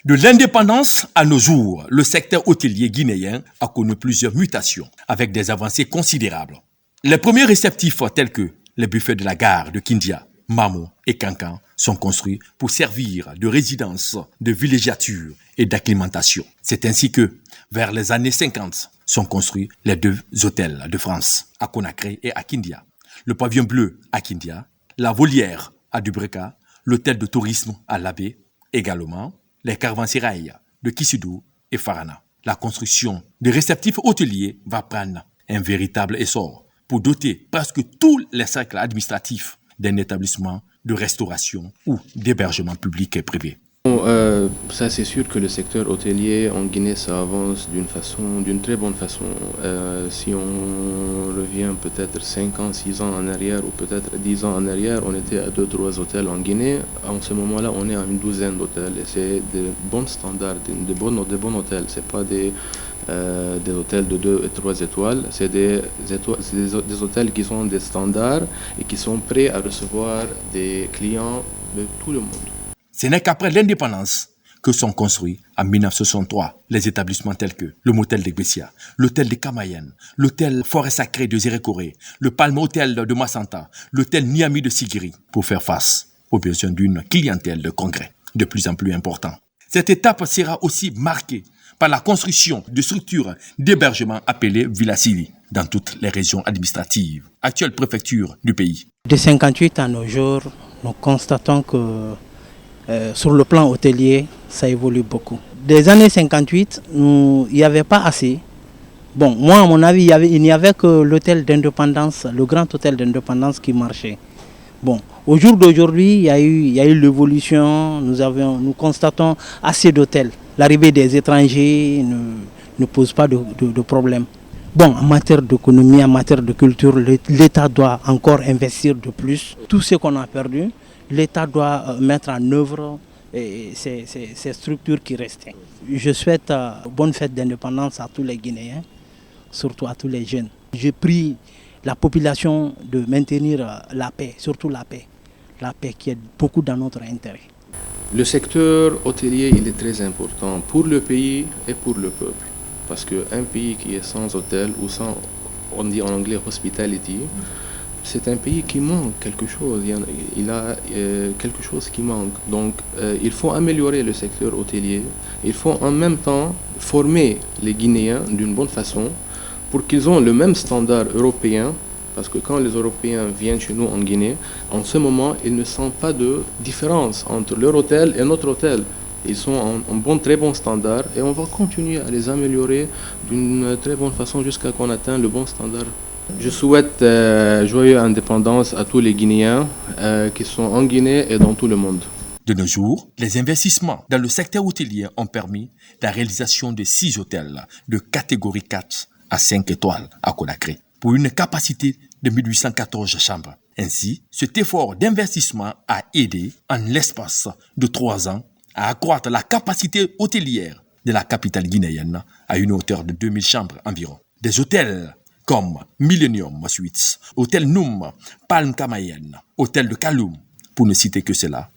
De l'indépendance à nos jours, le secteur hôtelier guinéen a connu plusieurs mutations avec des avancées considérables. Les premiers réceptifs tels que les buffets de la gare de Kindia, Mamo et Kankan sont construits pour servir de résidence, de villégiature et d'acclimatation. C'est ainsi que, vers les années 50, sont construits les deux hôtels de France, à Conakry et à Kindia. Le pavillon bleu à Kindia, la volière à Dubreka, l'hôtel de tourisme à Labé, également les caravansérails de Kissudou et Farana. La construction de réceptifs hôteliers va prendre un véritable essor pour doter presque tous les cercles administratifs d'un établissement de restauration ou d'hébergement public et privé. Ça c'est sûr que le secteur hôtelier en Guinée ça avance d'une très bonne façon. Si on revient peut-être 5 ans, 6 ans en arrière ou peut-être 10 ans en arrière, on était à 2-3 hôtels en Guinée. En ce moment-là, on est à une douzaine d'hôtels et c'est de bons standards, de bons hôtels. C'est pas des hôtels de 2 et 3 étoiles, c'est des hôtels qui sont des standards et qui sont prêts à recevoir des clients de tout le monde. Ce n'est qu'après l'indépendance que sont construits en 1963 les établissements tels que le motel de Gbessia, l'hôtel de Kamayen, l'hôtel Forêt Sacrée de Zérékoré, le Palme Hôtel de Massanta, l'hôtel Niami de Sigiri, pour faire face aux besoins d'une clientèle de congrès de plus en plus important. Cette étape sera aussi marquée par la construction de structures d'hébergement appelées Villa Civil dans toutes les régions administratives, actuelles préfectures du pays. De 58 à nos jours, nous constatons que sur le plan hôtelier, ça évolue beaucoup. Des années 58, il n'y avait pas assez. Bon, moi, à mon avis, il n'y avait que l'hôtel d'Indépendance, le grand hôtel d'Indépendance qui marchait. Bon, au jour d'aujourd'hui, il y a eu l'évolution, nous constatons assez d'hôtels. L'arrivée des étrangers ne pose pas de problème. Bon, en matière d'économie, en matière de culture, l'État doit encore investir de plus. Tout ce qu'on a perdu, l'État doit mettre en œuvre ces structures qui restaient. Je souhaite bonne fête d'indépendance à tous les Guinéens, surtout à tous les jeunes. Je prie la population de maintenir la paix, surtout la paix qui est beaucoup dans notre intérêt. Le secteur hôtelier il est très important pour le pays et pour le peuple. Parce qu'un pays qui est sans hôtel ou sans, on dit en anglais hospitality, c'est un pays qui manque quelque chose. Il a quelque chose qui manque. Donc il faut améliorer le secteur hôtelier. Il faut en même temps former les Guinéens d'une bonne façon pour qu'ils aient le même standard européen. Parce que quand les Européens viennent chez nous en Guinée, en ce moment, ils ne sentent pas de différence entre leur hôtel et notre hôtel. Ils sont en très bon standard et on va continuer à les améliorer d'une très bonne façon jusqu'à qu'on atteigne le bon standard. Je souhaite joyeuse indépendance à tous les Guinéens qui sont en Guinée et dans tout le monde. De nos jours, les investissements dans le secteur hôtelier ont permis la réalisation de 6 hôtels de catégorie 4 à 5 étoiles à Conakry, pour une capacité de 1814 chambres. Ainsi, cet effort d'investissement a aidé, en l'espace de 3 ans, à accroître la capacité hôtelière de la capitale guinéenne à une hauteur de 2000 chambres environ. Des hôtels comme Millennium Suites, Hôtel Noum, Palme Kamayen, Hôtel de Kaloum, pour ne citer que cela,